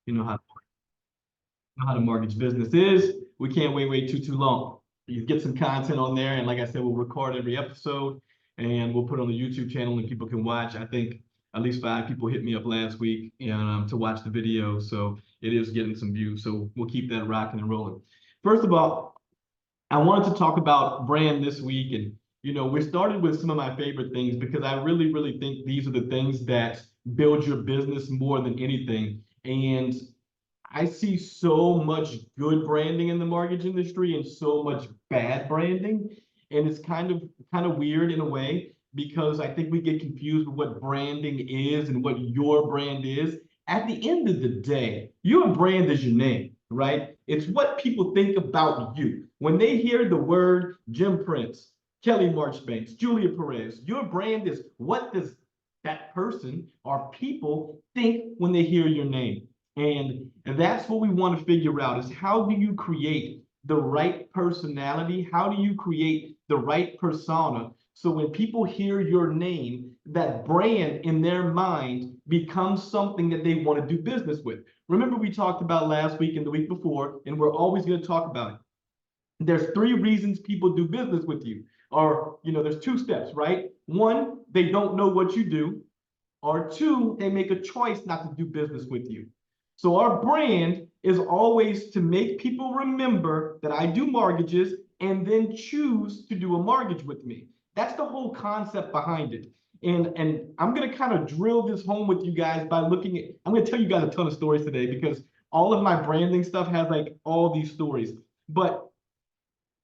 you know how the mortgage business is. We can't wait too long. You get some content on there, and like I said, we'll record every episode, and we'll put it on the YouTube channel, and people can watch. I think at least 5 people hit me up last week and to watch the video, so it is getting some views. So we'll keep that rocking and rolling. First of all, I wanted to talk about brand this week, and we started with some of my favorite things because I really think these are the things that build your business more than anything. And I see so much good branding in the mortgage industry and so much bad branding, and it's kind of weird in a way because I think we get confused with what branding is and what your brand is. At the end of the day, your brand is your name, right? It's what people think about you. When they hear the word Jim Prince, Kelly Marchbanks, Julia Perez, your brand is what does that person or people think when they hear your name. And that's what we want to figure out is how do you create the right personality? How do you create the right persona? So when people hear your name, that brand in their mind becomes something that they want to do business with. Remember, we talked about last week and the week before, and we're always going to talk about it. There's 3 reasons people do business with you. Or, there's 2 steps, right? 1, they don't know what you do. Or 2, they make a choice not to do business with you. So our brand is always to make people remember that I do mortgages and then choose to do a mortgage with me. That's the whole concept behind it. And I'm going to kind of drill this home with you guys by I'm going to tell you guys a ton of stories today because all of my branding stuff has like all these stories. But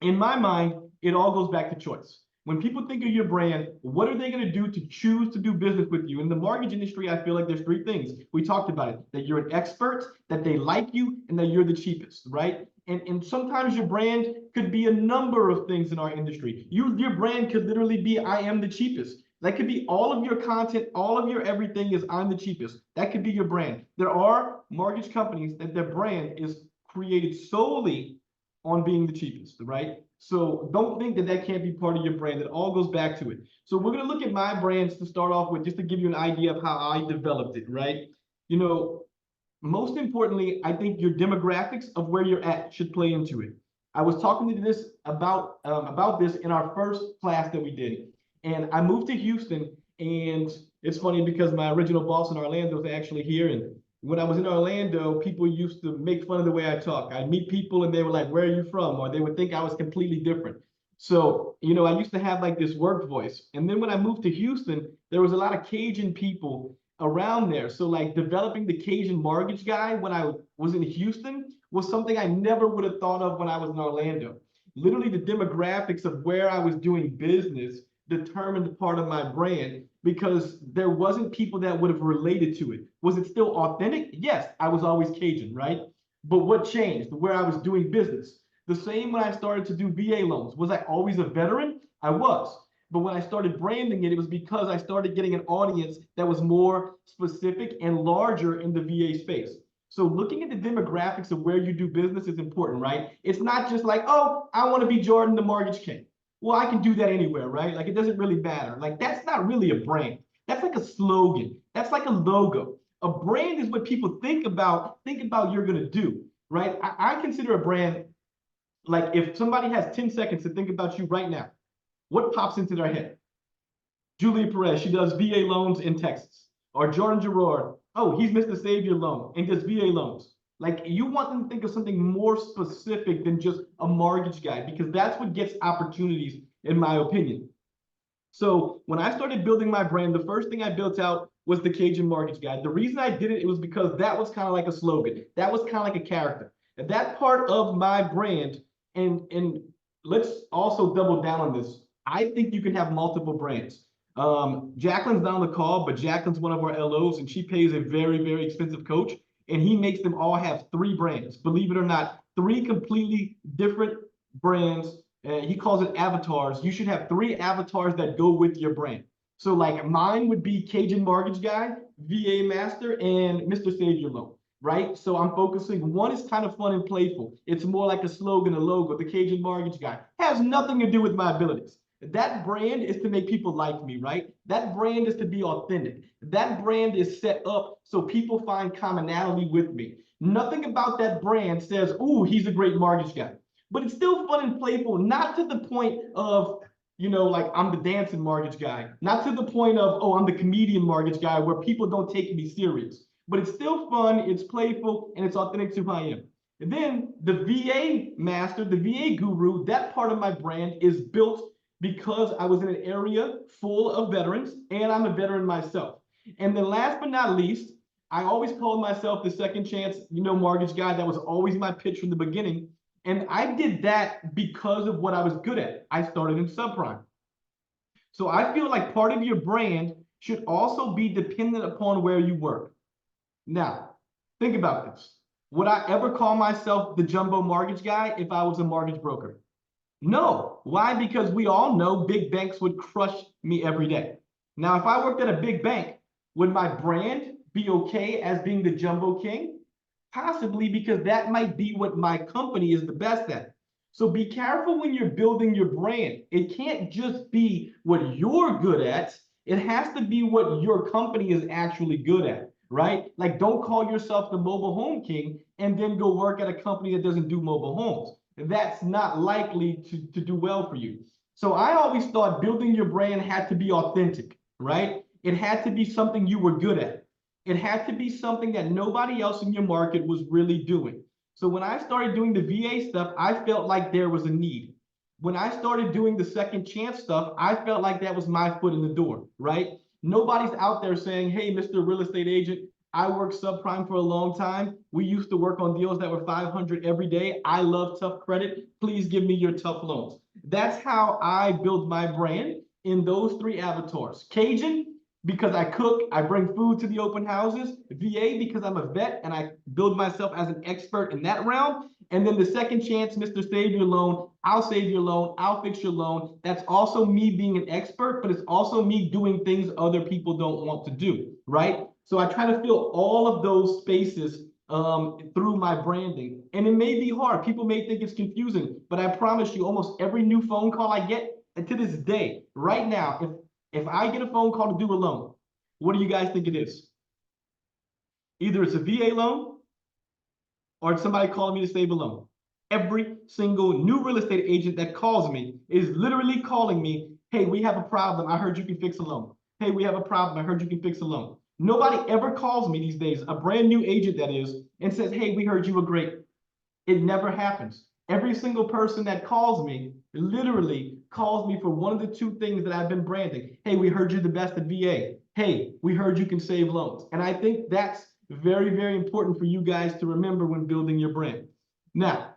in my mind, it all goes back to choice. When people think of your brand, what are they going to do to choose to do business with you? In the mortgage industry, I feel like there's 3 things. We talked about it, that you're an expert, that they like you, and that you're the cheapest, right? And sometimes your brand could be a number of things in our industry. Your brand could literally be, I am the cheapest. That could be all of your content, all of your everything is I'm the cheapest. That could be your brand. There are mortgage companies that their brand is created solely on being the cheapest, right? So don't think that can't be part of your brand. It all goes back to it. So we're going to look at my brands to start off with, just to give you an idea of how I developed it, right? Most importantly, I think your demographics of where you're at should play into it. I was talking to this about this in our first class that we did. And I moved to Houston, and it's funny because my original boss in Orlando is actually here. And when I was in Orlando, people used to make fun of the way I talk. I'd meet people and they were like, where are you from? Or they would think I was completely different. So, I used to have like this work voice. And then when I moved to Houston, there was a lot of Cajun people around there. So like developing the Cajun mortgage guy when I was in Houston was something I never would have thought of when I was in Orlando. Literally the demographics of where I was doing business determined part of my brand because there wasn't people that would have related to it. Was it still authentic? Yes, I was always Cajun, right? But what changed? Where I was doing business. The same when I started to do VA loans. Was I always a veteran? I was. But when I started branding it, it was because I started getting an audience that was more specific and larger in the VA space. So looking at the demographics of where you do business is important, right? It's not just like, oh, I want to be Jordan the Mortgage King. Well, I can do that anywhere, right? Like, it doesn't really matter. Like, that's not really a brand. That's like a slogan. That's like a logo. A brand is what people think about you're going to do, right? I consider a brand, like if somebody has 10 seconds to think about you right now, what pops into their head? Julia Perez, she does VA loans in Texas. Or Jordan Gerard, oh, he's Mr. Savior Loan and does VA loans. Like, you want them to think of something more specific than just a mortgage guy, because that's what gets opportunities, in my opinion. So when I started building my brand, the first thing I built out was the Cajun mortgage guy. The reason I did it, it was because that was kind of like a slogan. That was kind of like a character. And that part of my brand, and let's also double down on this. I think you can have multiple brands. Jacqueline's not on the call, but Jacqueline's one of our LOs, and she pays a very expensive coach. And he makes them all have 3 brands. Believe it or not, 3 completely different brands. He calls it avatars. You should have 3 avatars that go with your brand. So like mine would be Cajun Mortgage Guy, VA Master, and Mr. Savior Loan, right? So I'm focusing, one is kind of fun and playful. It's more like a slogan, a logo. The Cajun Mortgage Guy has nothing to do with my abilities. That brand is to make people like me, right? That brand is to be authentic. That brand is set up so people find commonality with me. Nothing about that brand says, "Ooh, he's a great mortgage guy." But it's still fun and playful, not to the point of, like I'm the dancing mortgage guy, not to the point of, oh, I'm the comedian mortgage guy where people don't take me serious. But it's still fun, it's playful, and it's authentic to who I am. And then the VA master, the VA guru, that part of my brand is built because I was in an area full of veterans, and I'm a veteran myself. And then last but not least, I always called myself the second chance, mortgage guy. That was always my pitch from the beginning. And I did that because of what I was good at. I started in subprime. So I feel like part of your brand should also be dependent upon where you work. Now, think about this. Would I ever call myself the jumbo mortgage guy if I was a mortgage broker? No. Why? Because we all know big banks would crush me every day. Now, if I worked at a big bank, would my brand be okay as being the jumbo king? Possibly, because that might be what my company is the best at. So be careful when you're building your brand. It can't just be what you're good at. It has to be what your company is actually good at, right? Like, don't call yourself the mobile home king and then go work at a company that doesn't do mobile homes. That's not likely to do well for you. So I always thought building your brand had to be authentic, right? It had to be something you were good at. It had to be something that nobody else in your market was really doing. So when I started doing the VA stuff, I felt like there was a need. When I started doing the second chance stuff, I felt like that was my foot in the door, right? Nobody's out there saying, hey, Mr. Real Estate Agent, I worked subprime for a long time. We used to work on deals that were 500 every day. I love tough credit. Please give me your tough loans. That's how I build my brand in those three avatars. Cajun, because I cook, I bring food to the open houses. VA, because I'm a vet and I build myself as an expert in that realm. And then the second chance, Mr. Save Your Loan, I'll save your loan, I'll fix your loan. That's also me being an expert, but it's also me doing things other people don't want to do, right? So I try to fill all of those spaces through my branding. And it may be hard. People may think it's confusing, but I promise you, almost every new phone call I get, and to this day, right now, if I get a phone call to do a loan, what do you guys think it is? Either it's a VA loan or it's somebody calling me to save a loan. Every single new real estate agent that calls me is literally calling me, hey, we have a problem. I heard you can fix a loan. Hey, we have a problem. I heard you can fix a loan. Nobody ever calls me these days, a brand new agent that is, and says, hey, we heard you were great. It never happens. Every single person that calls me literally calls me for one of the two things that I've been branding. Hey, we heard you're the best at VA. Hey, we heard you can save loans. And I think that's very, very important for you guys to remember when building your brand. Now,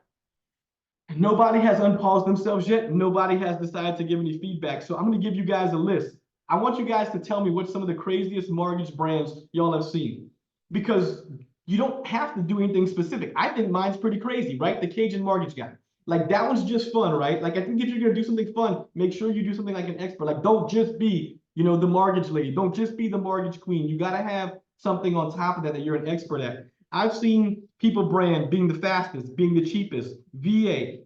nobody has unpaused themselves yet. Nobody has decided to give any feedback. So I'm going to give you guys a list. I want you guys to tell me what some of the craziest mortgage brands y'all have seen, because you don't have to do anything specific. I think mine's pretty crazy, right? The Cajun mortgage guy. Like, that was just fun, right? Like, I think if you're going to do something fun, make sure you do something like an expert. Like, don't just be, the mortgage lady. Don't just be the mortgage queen. You got to have something on top of that you're an expert at. I've seen people brand being the fastest, being the cheapest, VA,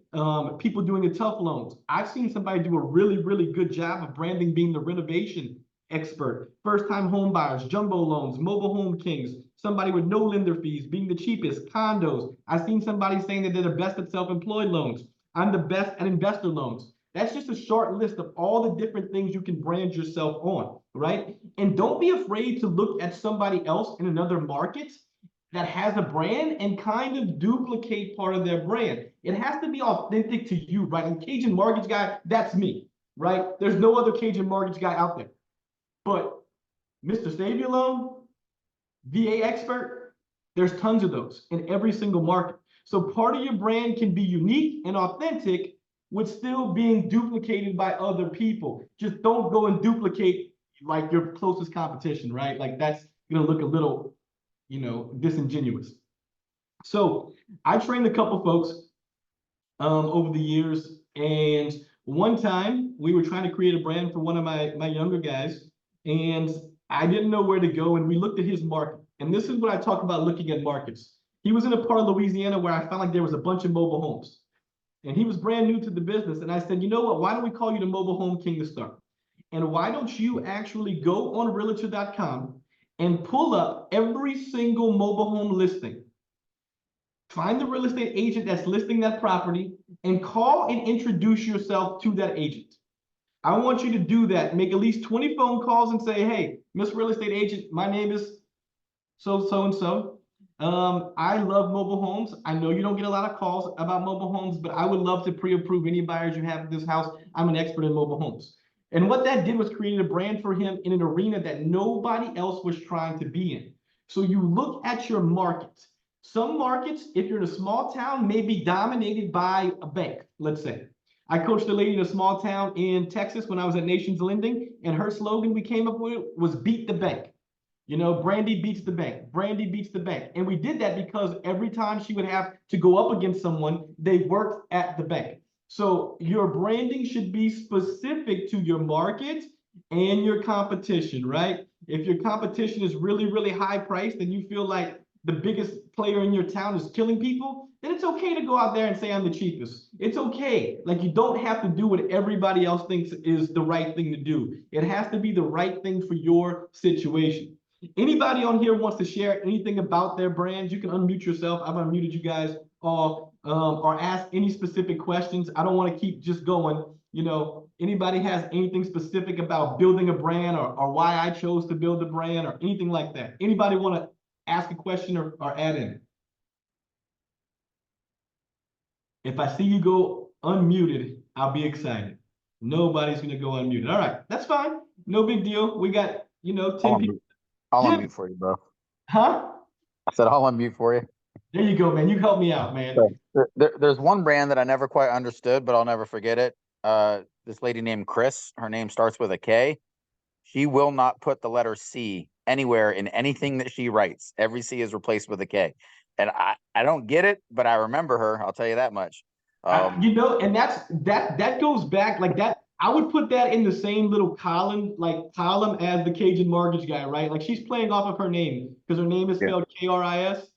people doing the tough loans. I've seen somebody do a really, really good job of branding being the renovation expert, first-time home buyers, jumbo loans, mobile home kings, somebody with no lender fees, being the cheapest, condos. I've seen somebody saying that they're the best at self-employed loans. I'm the best at investor loans. That's just a short list of all the different things you can brand yourself on, right? And don't be afraid to look at somebody else in another market that has a brand and kind of duplicate part of their brand. It has to be authentic to you, right? And Cajun mortgage guy, that's me, right? There's no other Cajun mortgage guy out there. But Mr. Save Your Loan, VA expert, there's tons of those in every single market. So part of your brand can be unique and authentic with still being duplicated by other people. Just don't go and duplicate like your closest competition, right? Like, that's gonna look a little, disingenuous. So I trained a couple folks over the years, and one time we were trying to create a brand for one of my younger guys, and I didn't know where to go, and we looked at his market. And this is what I talk about looking at markets. He was in a part of Louisiana where I found like there was a bunch of mobile homes. And he was brand new to the business. And I said, you know what, why don't we call you the mobile home king to start? And why don't you actually go on realtor.com and pull up every single mobile home listing Find the real estate agent that's listing that property and call and introduce yourself to that agent. I want you to do that. Make at least 20 phone calls and say, hey, Miss Real Estate Agent, my name is so-and-so. I love mobile homes. I know you don't get a lot of calls about mobile homes, but I would love to pre-approve any buyers you have at this house. I'm an expert in mobile homes. And what that did was created a brand for him in an arena that nobody else was trying to be in. So you look at your markets. Some markets, if you're in a small town, may be dominated by a bank, let's say. I coached a lady in a small town in Texas when I was at Nations Lending, and her slogan we came up with was beat the bank. You know, Brandy beats the bank. Brandy beats the bank. And we did that because every time she would have to go up against someone, they worked at the bank. So your branding should be specific to your market and your competition, right? If your competition is really, really high priced and you feel like the biggest player in your town is killing people, then it's okay to go out there and say I'm the cheapest. It's okay. Like, you don't have to do what everybody else thinks is the right thing to do. It has to be the right thing for your situation. Anybody on here wants to share anything about their brand, you can unmute yourself. I've unmuted you guys all, or ask any specific questions. I don't want to keep just going. You know, anybody has anything specific about building a brand, or why I chose to build a brand, or anything like that? Anybody want to ask a question or add in? If I see you go unmuted, I'll be excited. Nobody's going to go unmuted. All right, that's fine. No big deal. We got, 10 people. I'll unmute for you, bro. Huh? I said I'll unmute for you. There you go, man. You helped me out, man. So, there's one brand that I never quite understood, but I'll never forget it. This lady named Chris, her name starts with a K. She will not put the letter C anywhere in anything that she writes. Every C is replaced with a K. And I don't get it, but I remember her. I'll tell you that much. And that goes back like that. I would put that in the same little column as the Cajun mortgage guy, right? Like, she's playing off of her name because her name is spelled K-R-I-S.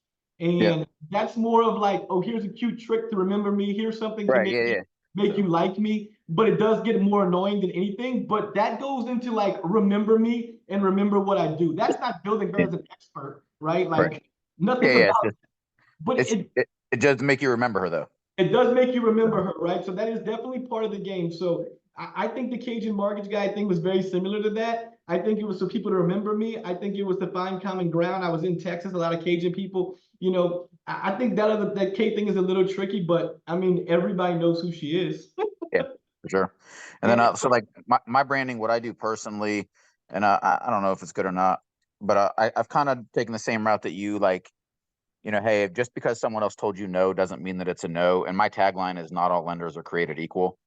And that's more of like, oh, here's a cute trick to remember me. Here's something to make you like me. But it does get more annoying than anything. But that goes into like, remember me and remember what I do. That's not building her as an expert, right? Like, nothing about it. But it does make you remember her, though. It does make you remember her, right? So that is definitely part of the game. So I think the Cajun mortgage guy thing was very similar to that. I think it was so people to remember me. I think it was to find common ground. I was in Texas, a lot of Cajun people. I think that K thing is a little tricky, but I mean, everybody knows who she is. Yeah, for sure. And then so like my branding, what I do personally, and I don't know if it's good or not, but I've kind of taken the same route that you like. Hey, just because someone else told you no doesn't mean that it's a no. And my tagline is not all lenders are created equal.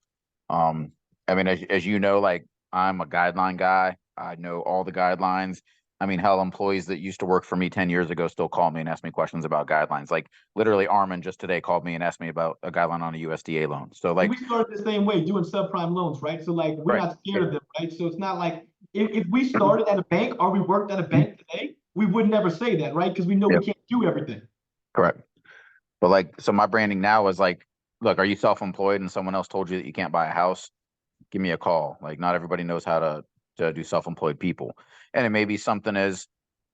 I mean, as you know, like, I'm a guideline guy. I know all the guidelines. I mean, hell, employees that used to work for me 10 years ago still call me and ask me questions about guidelines. Like, literally, Armin just today called me and asked me about a guideline on a USDA loan. So like, we started the same way, doing subprime loans, right? So like, we're not scared of them, right? So it's not like if we started at a bank or we worked at a bank today, we would never say that, right? Because we know we can't do everything. Correct. But like, so my branding now is like, look, are you self-employed and someone else told you that you can't buy a house? Give me a call. Like, not everybody knows how to do self-employed people. And it may be something as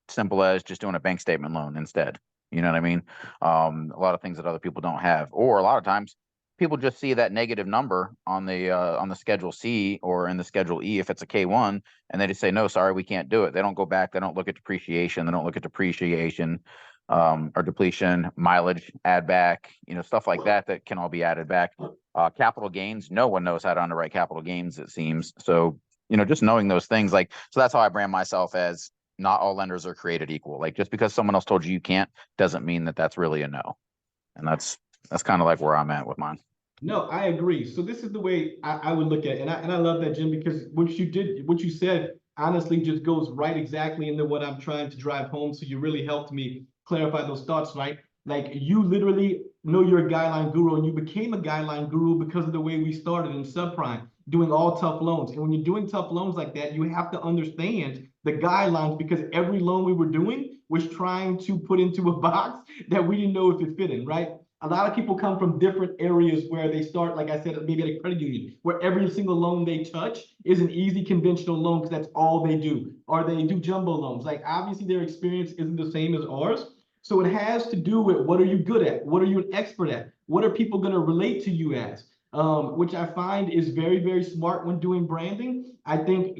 simple as just doing a bank statement loan instead. You know what I mean? A lot of things that other people don't have. Or a lot of times people just see that negative number on the Schedule C or in the Schedule E if it's a K1, and they just say, no, sorry, we can't do it. They don't go back. They don't look at depreciation. They don't look at depreciation or depletion, mileage, add back, stuff like that can all be added back. Capital gains, no one knows how to underwrite capital gains, it seems. So, just knowing those things, so that's how I brand myself as not all lenders are created equal. Like, just because someone else told you can't doesn't mean that that's really a no. And that's kind of like where I'm at with mine. No, I agree. So this is the way I would look at it. And I love that, Jim, because what you said, honestly, just goes right exactly into what I'm trying to drive home. So you really helped me clarify those thoughts, right? Like, you literally know you're a guideline guru, and you became a guideline guru because of the way we started in subprime, doing all tough loans. And when you're doing tough loans like that, you have to understand the guidelines, because every loan we were doing was trying to put into a box that we didn't know if it fit in, right? A lot of people come from different areas where they start, like I said, maybe at a credit union, where every single loan they touch is an easy conventional loan because that's all they do. Or they do jumbo loans. Like, obviously their experience isn't the same as ours, So it has to do with what are you good at? What are you an expert at? What are people going to relate to you as? Which I find is very, very smart when doing branding. I think,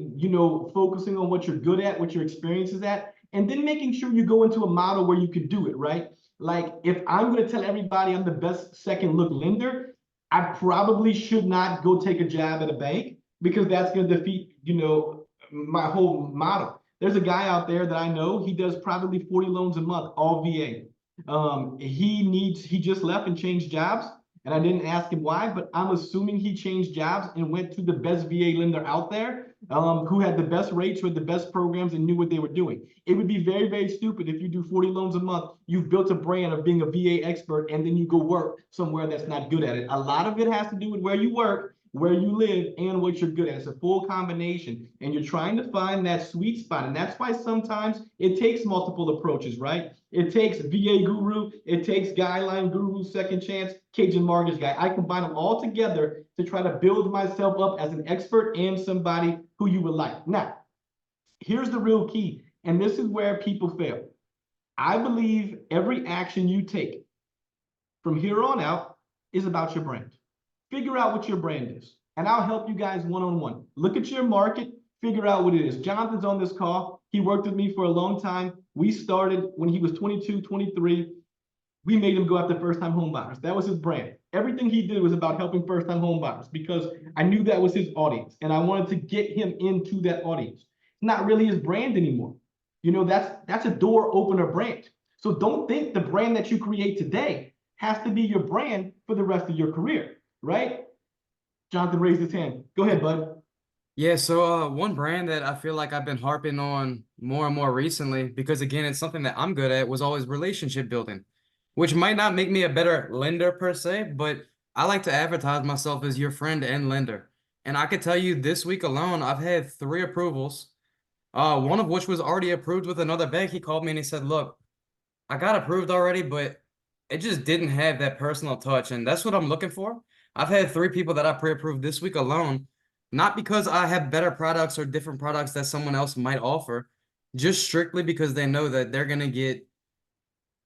focusing on what you're good at, what your experience is at, and then making sure you go into a model where you could do it, right? Like if I'm going to tell everybody I'm the best second look lender, I probably should not go take a jab at a bank because that's going to defeat, my whole model. There's a guy out there that I know, he does probably 40 loans a month, all VA. He just left and changed jobs. And I didn't ask him why, but I'm assuming he changed jobs and went to the best VA lender out there, who had the best rates, who had the best programs and knew what they were doing. It would be very, very stupid if you do 40 loans a month, you've built a brand of being a VA expert, and then you go work somewhere that's not good at it. A lot of it has to do with where you work, where you live, and what you're good at. It's a full combination, and you're trying to find that sweet spot. And that's why sometimes it takes multiple approaches, right? It takes VA guru, it takes guideline guru, second chance, Cajun mortgage guy. I combine them all together to try to build myself up as an expert and somebody who you would like. Now, here's the real key, and this is where people fail. I believe every action you take from here on out is about your brand. Figure out what your brand is, and I'll help you guys one-on-one. Look at your market, figure out what it is. Jonathan's on this call. He worked with me for a long time. We started when he was 22, 23. We made him go after first-time home buyers. That was his brand. Everything he did was about helping first-time home buyers because I knew that was his audience, and I wanted to get him into that audience. It's not really his brand anymore. That's a door opener brand. So don't think the brand that you create today has to be your brand for the rest of your career, right? Jonathan raised his hand. Go ahead, bud. Yeah, so one brand that I feel like I've been harping on more and more recently, because again, it's something that I'm good at, was always relationship building, which might not make me a better lender per se, but I like to advertise myself as your friend and lender. And I could tell you this week alone, I've had 3 approvals, one of which was already approved with another bank. He called me and he said, look, I got approved already, but it just didn't have that personal touch. And that's what I'm looking for. I've had 3 people that I pre-approved this week alone, not because I have better products or different products that someone else might offer, just strictly because they know that they're going to get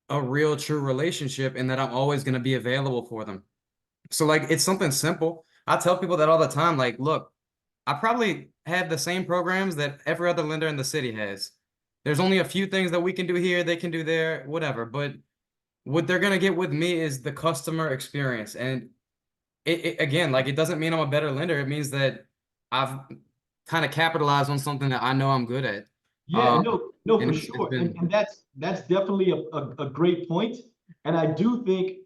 a real true relationship and that I'm always going to be available for them. So like, it's something simple. I tell people that all the time, like, look, I probably have the same programs that every other lender in the city has. There's only a few things that we can do here, they can do there, whatever. But what they're going to get with me is the customer experience. And again, like, it doesn't mean I'm a better lender. It means that I've kind of capitalized on something that I know I'm good at. Yeah, no, for and sure. been- And that's definitely a great point. And I do think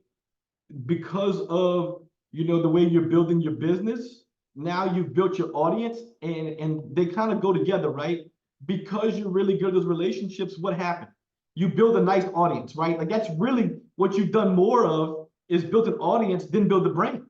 because of, the way you're building your business, now you've built your audience and they kind of go together, right? Because you're really good at those relationships, what happened? You build a nice audience, right? Like that's really what you've done more of is build an audience, then build a brand.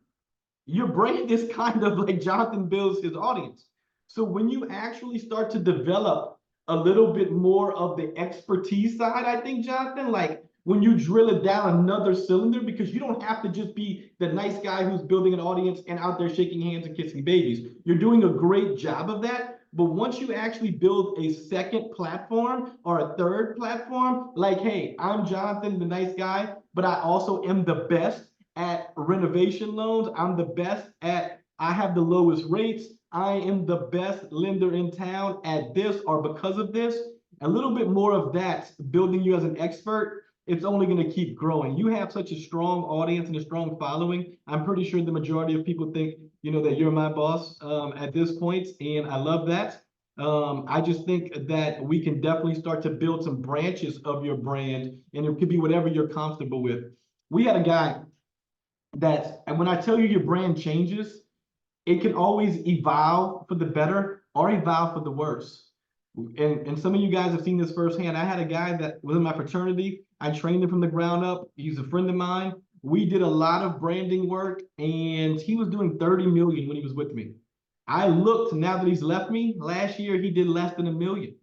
Your brand is kind of like Jonathan builds his audience. So when you actually start to develop a little bit more of the expertise side, I think, Jonathan, like when you drill it down another cylinder, because you don't have to just be the nice guy who's building an audience and out there shaking hands and kissing babies. You're doing a great job of that. But once you actually build a second platform or a third platform, like, hey, I'm Jonathan, the nice guy, but I also am the best at renovation loans. I'm the best I have the lowest rates. I am the best lender in town at this or because of this. A little bit more of that building you as an expert, it's only going to keep growing. You have such a strong audience and a strong following. I'm pretty sure the majority of people think, that you're my boss at this point, and I love that. I just think that we can definitely start to build some branches of your brand, and it could be whatever you're comfortable with. We had a guy and when I tell you your brand changes, it can always evolve for the better or evolve for the worse. And some of you guys have seen this firsthand. I had a guy that was in my fraternity. I trained him from the ground up. He's a friend of mine. We did a lot of branding work, and he was doing 30 million when he was with me. I looked, now that he's left me, last year he did less than $1 million.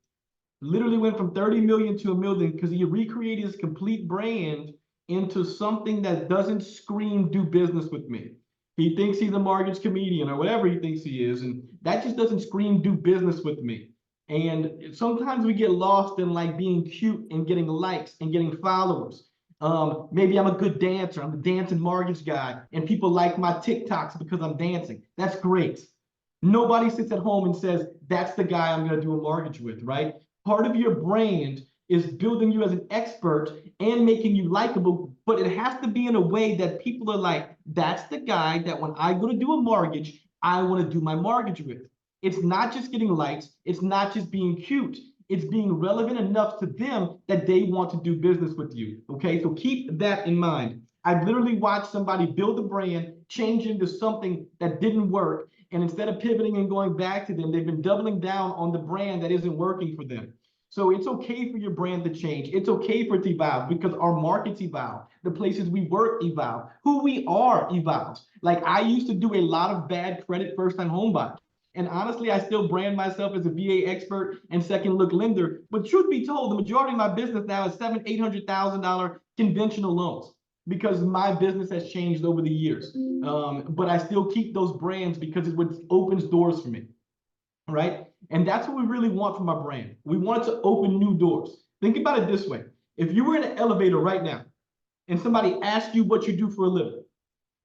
Literally went from 30 million to $1 million because he recreated his complete brand into something that doesn't scream do business with me. He thinks he's a mortgage comedian or whatever he thinks he is, and that just doesn't scream do business with me. And sometimes we get lost in like being cute and getting likes and getting followers. Maybe I'm a good dancer. I'm a dancing mortgage guy, and people like my TikToks because I'm dancing. That's great. Nobody sits at home and says, that's the guy I'm going to do a mortgage with, right? Part of your brand is building you as an expert and making you likable, but it has to be in a way that people are like, that's the guy that when I go to do a mortgage, I want to do my mortgage with. It's not just getting likes. It's not just being cute. It's being relevant enough to them that they want to do business with you. Okay, so keep that in mind. I've literally watched somebody build a brand, change into something that didn't work. And instead of pivoting and going back to them, they've been doubling down on the brand that isn't working for them. So it's okay for your brand to change. It's okay for it to evolve because our markets evolve. The places we work evolve. Who we are evolves. Like I used to do a lot of bad credit first-time home buying. And honestly, I still brand myself as a VA expert and second look lender. But truth be told, the majority of my business now is $700,000, $800,000 conventional loans because my business has changed over the years. But I still keep those brands because it's what opens doors for me. Right? And that's what we really want from our brand. We want it to open new doors. Think about it this way. If you were in an elevator right now and somebody asked you what you do for a living,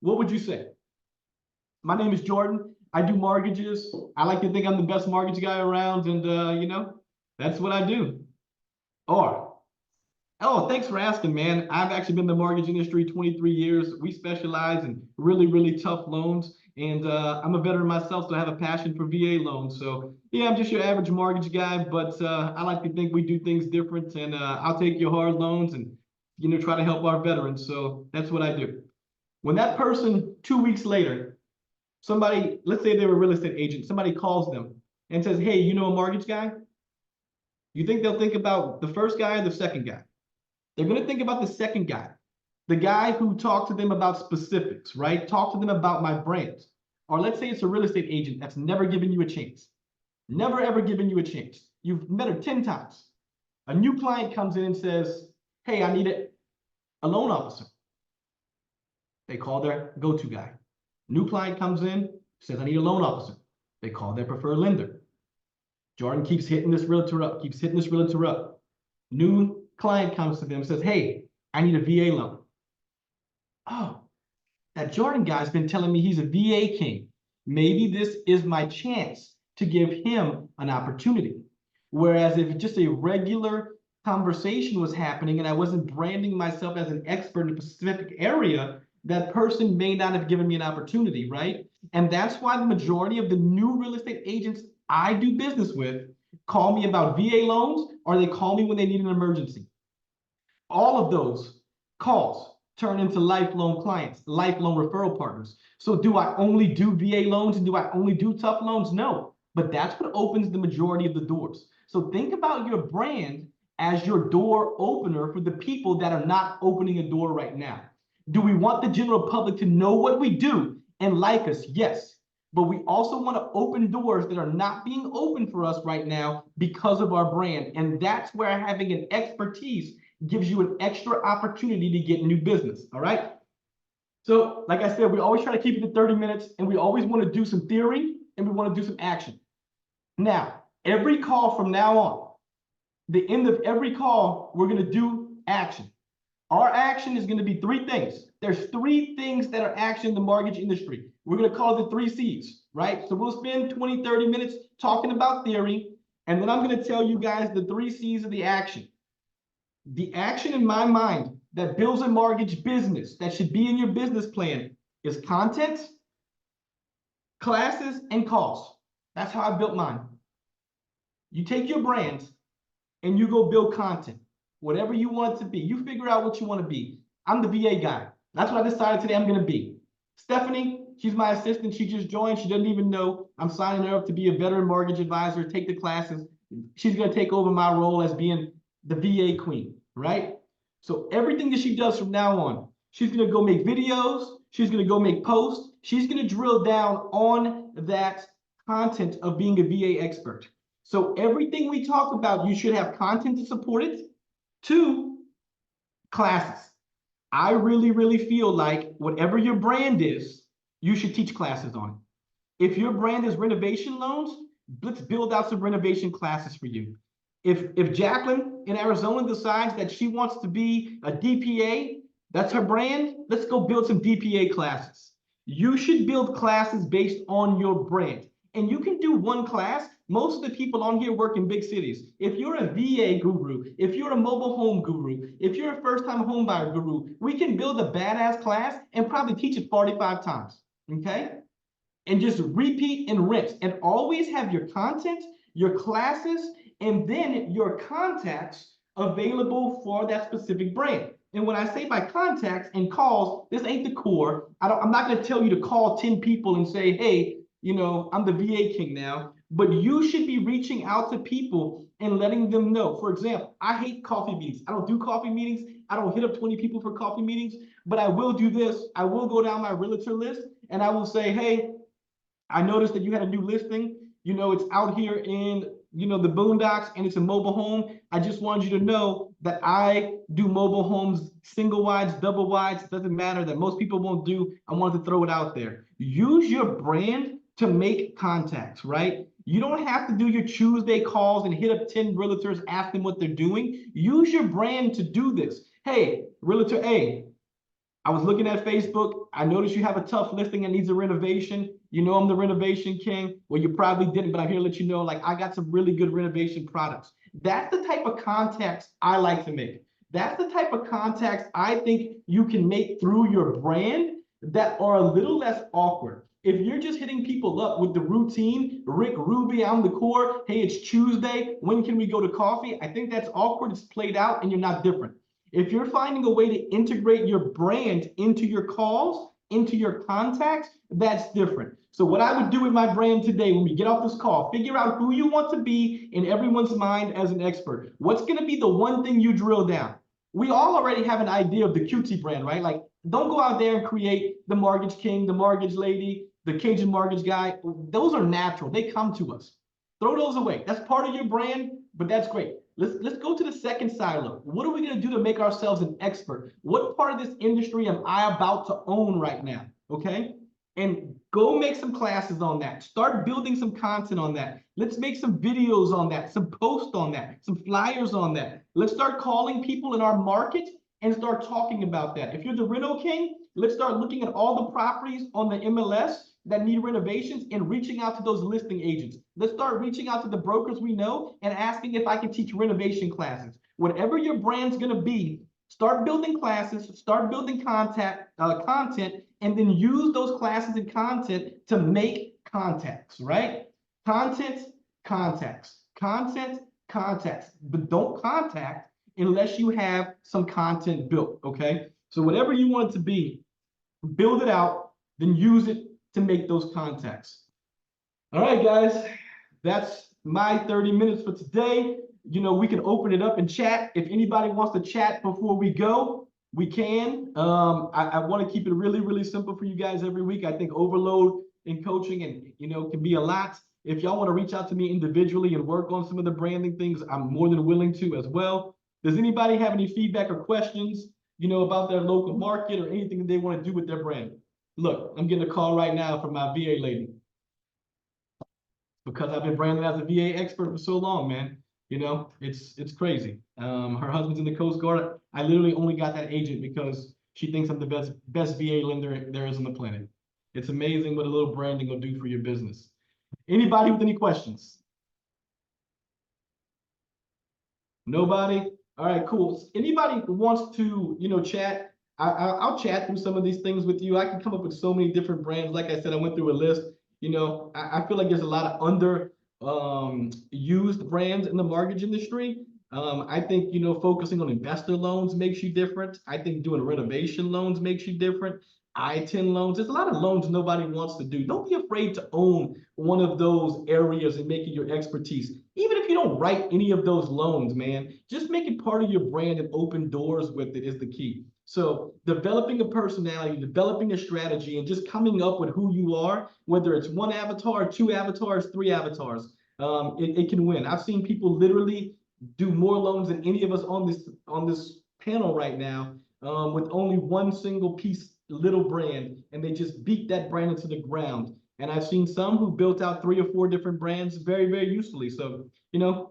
what would you say? My name is Jordan. I do mortgages. I like to think I'm the best mortgage guy around, and you know, that's what I do. Or, oh, thanks for asking, man. I've actually been in the mortgage industry 23 years. We specialize in really, really tough loans, and I'm a veteran myself, so I have a passion for VA loans. So yeah, I'm just your average mortgage guy, but I like to think we do things different, and I'll take your hard loans and try to help our veterans. So that's what I do. When that person 2 weeks later, somebody, let's say they were a real estate agent, somebody calls them and says, hey, you know a mortgage guy? You think they'll think about the first guy or the second guy? They're going to think about the second guy, the guy who talked to them about specifics, right? Talk to them about my brand. Or let's say it's a real estate agent that's never given you a chance. Never, ever given you a chance. You've met her 10 times. A new client comes in and says, hey, I need a loan officer. They call their go-to guy. New client comes in, says, I need a loan officer. They call their preferred lender. Jordan keeps hitting this realtor up, keeps hitting this realtor up. New client comes to them and says, hey, I need a VA loan. Oh, that Jordan guy's been telling me he's a VA king. Maybe this is my chance to give him an opportunity. Whereas if just a regular conversation was happening and I wasn't branding myself as an expert in a specific area, that person may not have given me an opportunity, right? And that's why the majority of the new real estate agents I do business with call me about VA loans, or they call me when they need an emergency. All of those calls turn into lifelong clients, lifelong referral partners. So do I only do VA loans and do I only do tough loans? No, but that's what opens the majority of the doors. So think about your brand as your door opener for the people that are not opening a door right now. Do we want the general public to know what we do and like us? Yes. But we also want to open doors that are not being opened for us right now because of our brand. And that's where having an expertise gives you an extra opportunity to get new business. All right. So like I said, we always try to keep it to 30 minutes and we always want to do some theory and we want to do some action. Now, every call from now on, the end of every call, we're going to do action. Our action is going to be 3 things. There's 3 things that are action in the mortgage industry. We're going to call it the 3 C's, right? So we'll spend 20, 30 minutes talking about theory, and then I'm going to tell you guys the 3 C's of the action. The action in my mind that builds a mortgage business that should be in your business plan is content, classes, and calls. That's how I built mine. You take your brand and you go build content. Whatever you want it to be, you figure out what you want to be. I'm the VA guy. That's what I decided today I'm going to be. Stephanie, she's my assistant. She just joined. She doesn't even know I'm signing her up to be a veteran mortgage advisor, take the classes. She's going to take over my role as being the VA queen, right? So everything that she does from now on, she's going to go make videos. She's going to go make posts. She's going to drill down on that content of being a VA expert. So everything we talk about, you should have content to support it. 2, classes. I really, really feel like whatever your brand is, you should teach classes on. If your brand is renovation loans, let's build out some renovation classes for you. If Jacqueline in Arizona decides that she wants to be a DPA, that's her brand, let's go build some DPA classes. You should build classes based on your brand. And you can do one class. Most of the people on here work in big cities. If you're a VA guru, if you're a mobile home guru, if you're a first-time home buyer guru, we can build a badass class and probably teach it 45 times, okay? And just repeat and rinse. And always have your content, your classes, and then your contacts available for that specific brand. And when I say by contacts and calls, this ain't the core. I'm not going to tell you to call 10 people and say, hey, you know, I'm the VA king now. But you should be reaching out to people and letting them know. For example, I hate coffee meetings. I don't do coffee meetings. I don't hit up 20 people for coffee meetings. But I will do this. I will go down my realtor list and I will say, hey, I noticed that you had a new listing. You know, it's out here in, you know, the boondocks and it's a mobile home. I just wanted you to know that I do mobile homes, single wides, double wides. It doesn't matter, that most people won't do. I wanted to throw it out there. Use your brand to make contacts, right? You don't have to do your Tuesday calls and hit up 10 realtors, ask them what they're doing. Use your brand to do this. Hey, realtor A, I was looking at Facebook. I noticed you have a tough listing that needs a renovation. You know I'm the renovation king. Well, you probably didn't, but I'm here to let you know, like, I got some really good renovation products. That's the type of contacts I like to make. That's the type of contacts I think you can make through your brand that are a little less awkward. If you're just hitting people up with the routine, Rick Ruby, I'm the core, hey, it's Tuesday, when can we go to coffee? I think that's awkward, it's played out, and you're not different. If you're finding a way to integrate your brand into your calls, into your contacts, that's different. So what I would do with my brand today when we get off this call, figure out who you want to be in everyone's mind as an expert. What's going to be the one thing you drill down? We all already have an idea of the cutesy brand, right? Like, don't go out there and create the mortgage king, the mortgage lady, the Cajun mortgage guy. Those are natural. They come to us. Throw those away. That's part of your brand, but that's great. Let's go to the second silo. What are we going to do to make ourselves an expert? What part of this industry am I about to own right now? Okay. And go make some classes on that. Start building some content on that. Let's make some videos on that, some posts on that, some flyers on that. Let's start calling people in our market and start talking about that. If you're the Reno King, let's start looking at all the properties on the MLS that need renovations and reaching out to those listing agents. Let's start reaching out to the brokers we know and asking if I can teach renovation classes. Whatever your brand's gonna be, start building classes, start building content, and then use those classes and content to make contacts, right? Content, contacts, content, contacts, but don't contact unless you have some content built, okay? So whatever you want it to be, build it out, then use it to make those contacts. All right, guys, that's my 30 minutes for today. You know, we can open it up and chat. If anybody wants to chat before we go, we can. I want to keep it really, really simple for you guys every week. I think overload in coaching and, you know, can be a lot. If y'all want to reach out to me individually and work on some of the branding things, I'm more than willing to as well. Does anybody have any feedback or questions, you know, about their local market or anything that they want to do with their brand? Look, I'm getting a call right now from my VA lady because I've been branded as a VA expert for so long, man. You know, it's crazy. Her husband's in the Coast Guard. I literally only got that agent because she thinks I'm the best VA lender there is on the planet. It's amazing what a little branding will do for your business. Anybody with any questions? Nobody? All right, cool. Anybody who wants to, you know, chat, I'll chat through some of these things with you. I can come up with so many different brands. Like I said, I went through a list. You know, I feel like there's a lot of used brands in the mortgage industry. I think, you know, focusing on investor loans makes you different. I think doing renovation loans makes you different. I-10 loans, there's a lot of loans nobody wants to do. Don't be afraid to own one of those areas and make it your expertise. Even if you don't write any of those loans, man, just make it part of your brand and open doors with it is the key. So developing a personality, developing a strategy, and just coming up with who you are, whether it's one avatar, two avatars, three avatars, it can win. I've seen people literally do more loans than any of us on this panel right now with only one single piece, little brand, and they just beat that brand into the ground. And I've seen some who built out 3 or 4 different brands very, very usefully. So,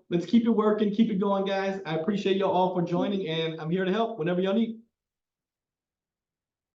let's keep it working, keep it going, guys. I appreciate y'all all for joining, and I'm here to help whenever y'all need.